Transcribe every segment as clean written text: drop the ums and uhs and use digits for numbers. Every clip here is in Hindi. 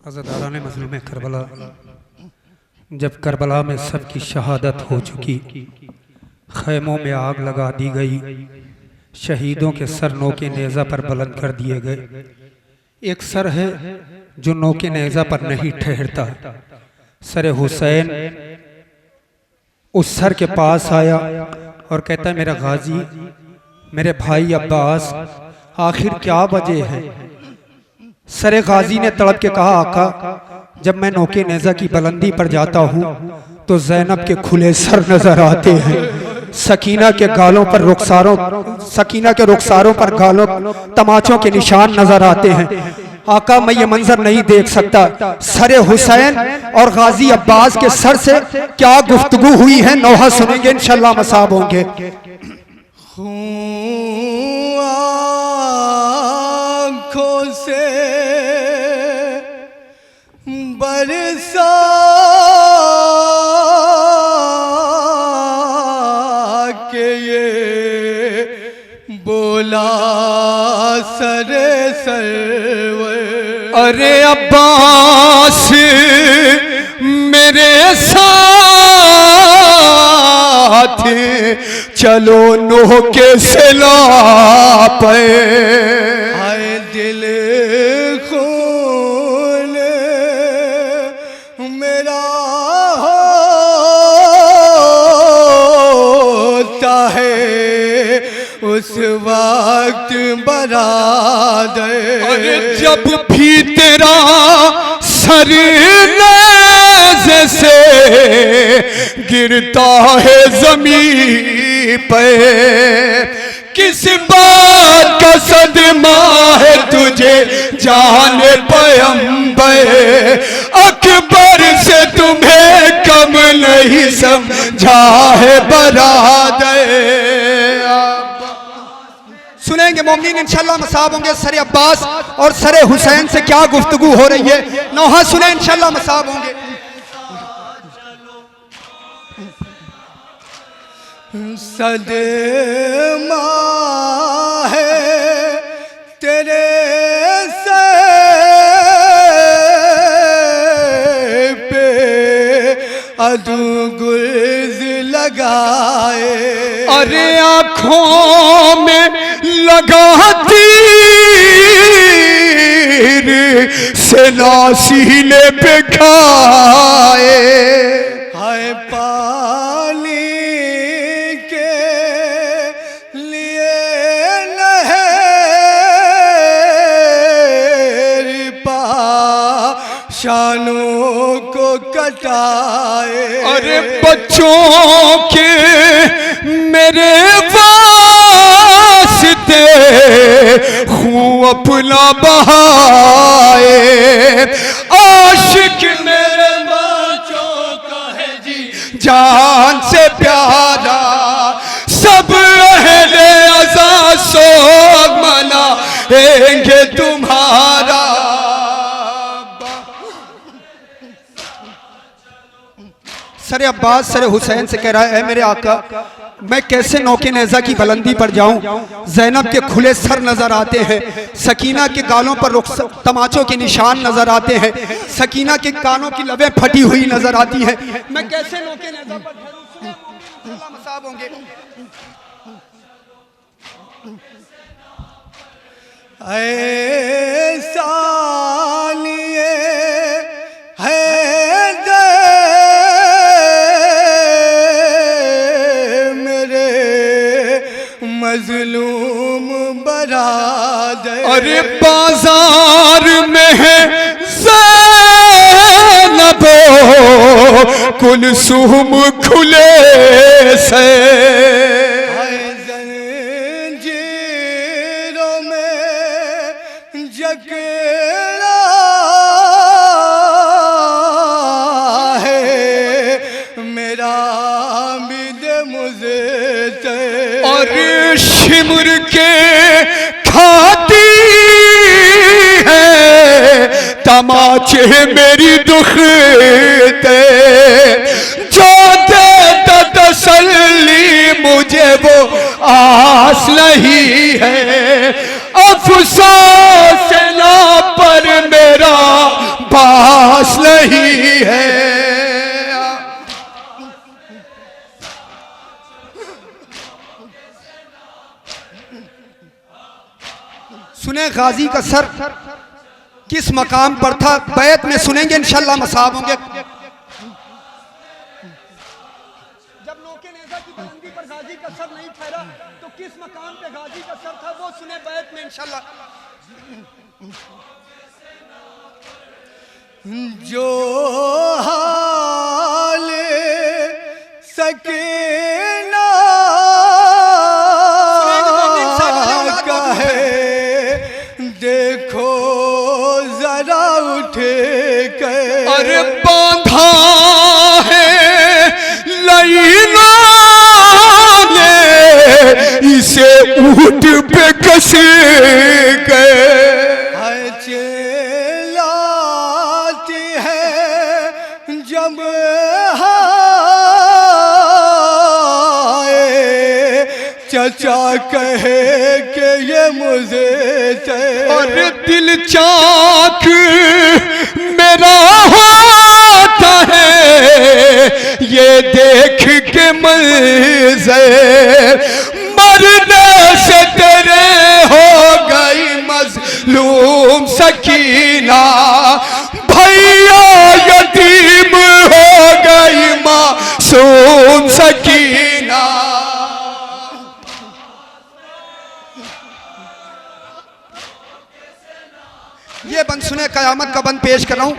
अज़ादारान मज़लूम करबला, जब करबला में सबकी शहादत हो चुकी, खैमों में आग लगा दी गई, शहीदों के सर नोके नेज़ा पर बुलंद कर दिए गए। एक सर है जो नोके नेज़ा पर नहीं ठहरता। सर हुसैन उस सर के पास आया और कहता है, मेरा गाजी, मेरे भाई अब्बास, आखिर क्या वजह है? सरे गाजी ने तड़प के कहा, आका, जब मैं नोके नेज़ा की बुलंदी पर जाता हूँ तो ज़ैनब के खुले सर नजर आते हैं, सकीना के गालों पर रुखसारों पर गालों तमाचों के निशान नजर आते हैं। आका, मैं ये मंजर नहीं देख सकता। सरे हुसैन और गाजी अब्बास के सर से क्या गुफ्तगू हुई है, नौहा सुनेंगे इंशाल्लाह, मसाब होंगे। आँखों से बरसा के ये बोला सरे सरवर, अरे अब्बास मेरे साथ चलो नोह के सिला पे। हाय दिल खून मेरा होता है उस वक्त बरादर। अरे जब भी तेरा सर नेज़े से गिरता है जमीन पे, किस बात का सदमा है तुझे जाने पैगंबर, अकबर से तुम्हें कम नहीं समझा है बरादर। सुनेंगे मोमिनीन इंशाल्लाह, मसाब होंगे सरे अब्बास और सरे हुसैन से क्या गुफ्तगू हो रही है, नौहा सुने इंशाल्लाह, मसाब होंगे। सदमा है तेरे से पे अदू गुर्ज लगाए, अरे आँखों में लगा तीर से सीने पे खाए। हाय पानी के लिए नहर पाशानों को कटाए, अरे बच्चों के मेरे वास्ते खून अपना बहाए, आशिक मेरे बच्चों का है जी जान से प्यारा, सब अहले अज़ा सोग मनाएंगे तुम्हारा। सरे अब्बास सरे हुसैन से कह रहा है, मेरे आका, मैं कैसे नौके नेज़ा की बुलंदी पर जाऊं? ज़ैनब के खुले सर नजर आते हैं, सकीना के गालों पर तमाचों के निशान नजर आते हैं, सकीना के कानों की लबें फटी हुई नजर आती हैं। मैं कैसे नौके नेज़ा पर ठहरूं? मसाब होंगे। ऐसा लिए है मजलूम बरादर, अरे बाजार में है ज़ैनब कुलसूम खुले से, जंजीरों में जकड़ा है मेरा बिद मुझे, और शिमर के खाती है तमाचे मेरी दुखते, जो देता तसल्ली मुझे वो आस नहीं है, अफसोस ना पर मेरा सुने गाजी का सर किस मकाम पर था, बैत में सुनेंगे इंशाल्लाह मसाब होंगे। जब नोके नेज़ा की बुलंदी पर गाजी का सर नहीं ठहरा तो किस मकाम पे गाजी का सर था, वो सुने बैत में इंशाल्लाह। जो हाल सकीना का है, देखो जरा उठे के। अरे बांधा है लईना ने इसे ऊँट पे कसे गए। चिल्लाती है जब चचा कहे कि ये मुझे और दिल चाक मेरा होता है ये देख के मंज़र, मरने से तेरे हो गई मजलूम सकीना, भैया यतीम हो गई मासूम सकीना। ये बंद सुने, कयामत का बंद पेश कर रहा हूं।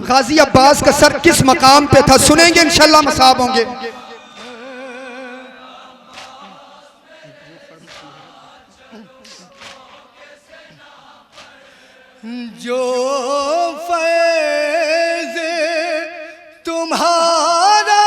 गाजी अब्बास का सर किस मकाम पे था, सुनेंगे इंशाल्लाह मसाब होंगे। जो फैज़ तुम्हारा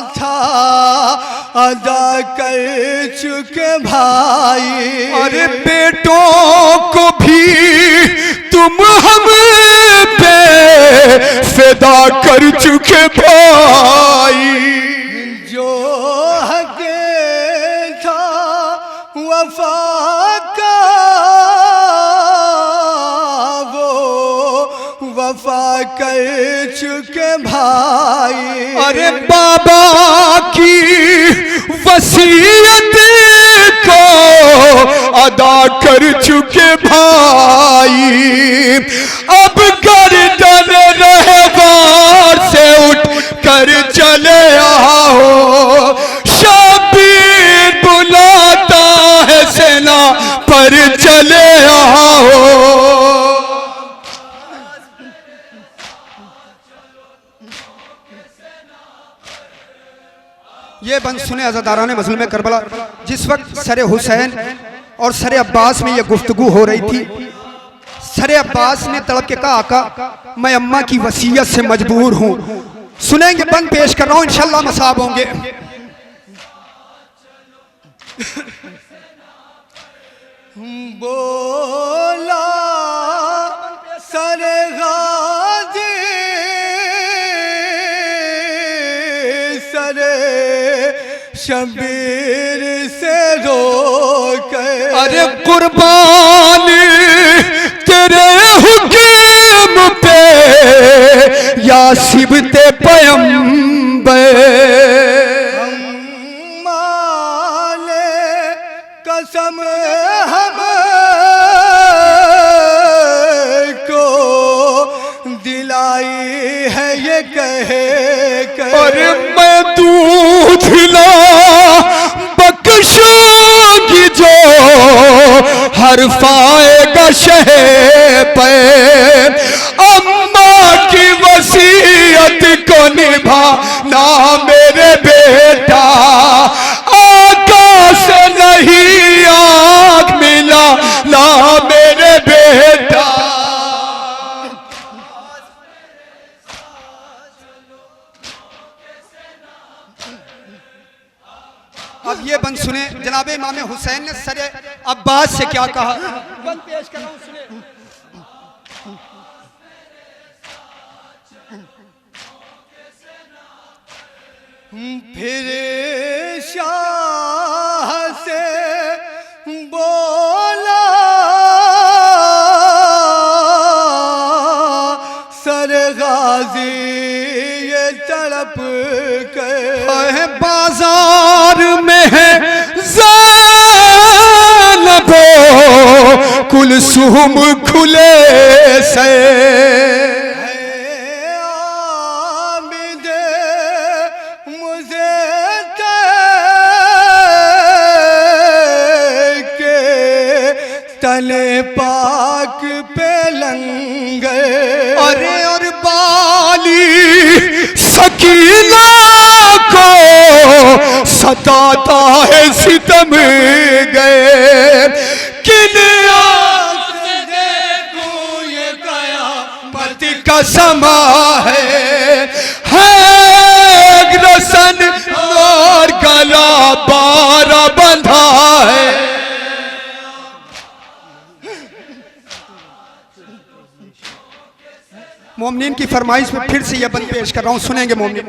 था अदा कर चुके भाई, अरे बेटों को भी तुम हम पे फिदा कर चुके भाई। जो हक था वफा का वो वफा कर चुके भाई। अरे बाबा की वसीयत को अदा कर चुके भाई, अब गर्दन रहवार से उठ कर चले आओ, शबीर बुलाता है सेना पर चले आओ। ये बंद सुने अज़ादारान मज़लूम करबला, जिस वक्त सरे हुसैन और सरे अब्बास में ये गुफ्तगू हो रही थी, सरे अब्बास ने तड़प के कहा आका मैं अम्मा की वसीयत से मजबूर हूँ। सुनेंगे, बंद पेश कर रहा हूँ इंशाल्लाह मसाब होंगे। बोला सरे गाजी सरे शबीर से रोके, अरे कुर्बान तेरे हुक्म पे या सिबते पैगंबर, माले कसम हम को दिलाई है ये कहे के। और मैं दूध ला बख्शूंगी जो हरफाएगा शह पे, अम्मा की वसीयत को निभाना मेरे बेटा, आका से नहीं आग मिला ला मेरे बेटा। अब ये बंद सुने, जनाब इमाम हुसैन ने सरे अब्बास से क्या कहा, बंद पेश कर रहा हूं, सुने। फिर शाह से बोला सर गाजी ये तड़प के, बाजार में है ज़ैनब कुलसूम खुले से आमिदे मुझे के तने पाक पे लंगे। अरे और बाली सकीना को सताता है सितम गए। किन आँख से देखूं ये कयामत का समा है रसन और गला बारा बंधा है। मोमिनीन की फरमाइश में फिर से यह बंद पेश कर रहा हूँ, सुनेंगे मोमिनीन।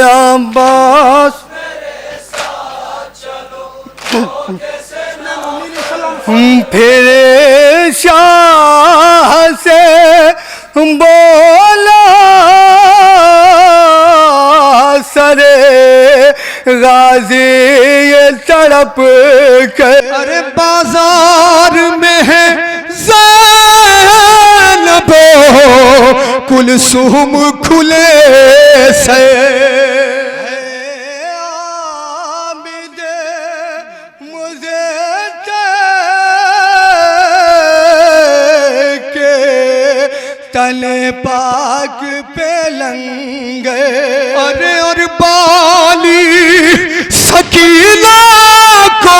अब्बास फिर शाह से बोला सरे गाजी ये तड़प कर। अरे बाजार में है ज़ैनबो कुलसूम खुले से। आमिदे मुझे के तने पाक पे लंगे। अरे और बाली सकीना को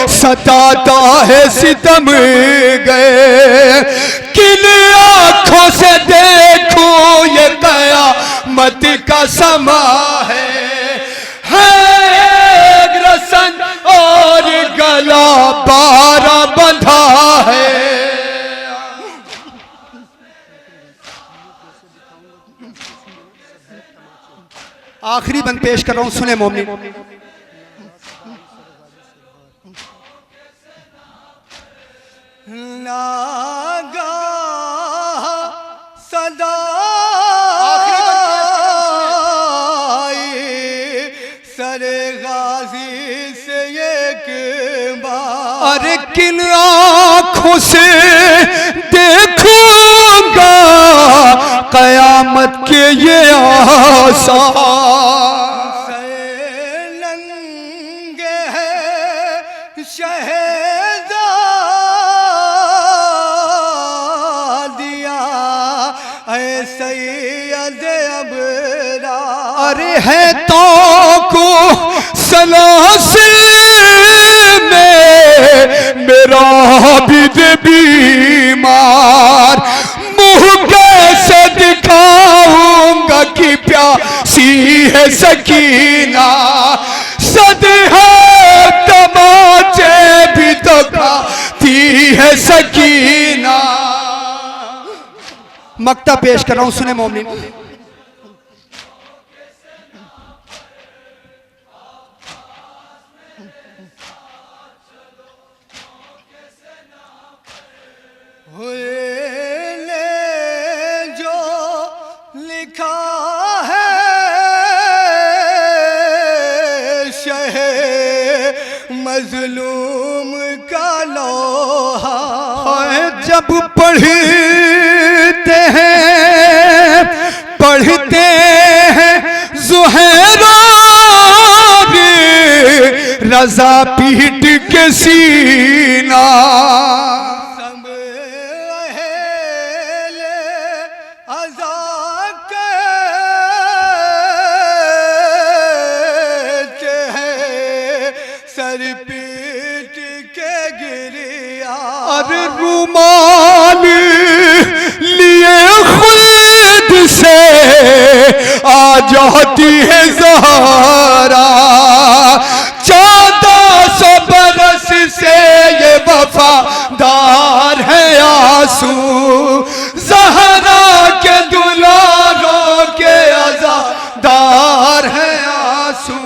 सताता है सितम गए। किन आँखों से देखूं ये कयामत का समा है एक रसन और गला बारा बंधा है। आखिरी बंद पेश कर रहा हूं, सुने मोमिनीन। नागा सदा सरे गाजी से एक बार। अरे किन आँखों से देखूंगा कयामत के ये आसार। नंगे हैं शहज़ादिया ऐसे सैयद अबरा। अरे है तो को सलासी में मेरा बिद बीमार। मुँह कैसे दिखाऊंगा कि प्यासी है सकीना। सद है तमाचे भी तो खाती है सकीना। मक्ता पेश कर रहा हूं, सुने मोमिनीन। जो लिखा है शहे मजलूम का लोहा। जब पढ़ते हैं ज़ुहैरा रज़ा पीट के सीना। सब अहले अज़ा कहते हैं सर पीट के गिरिया। अरे रुमाल लिए खुद से आ जाती है ज़हरा। 1400 बरस से ये वफादार है आंसू। ज़हरा के दुलारों के आज़ादार है आंसू।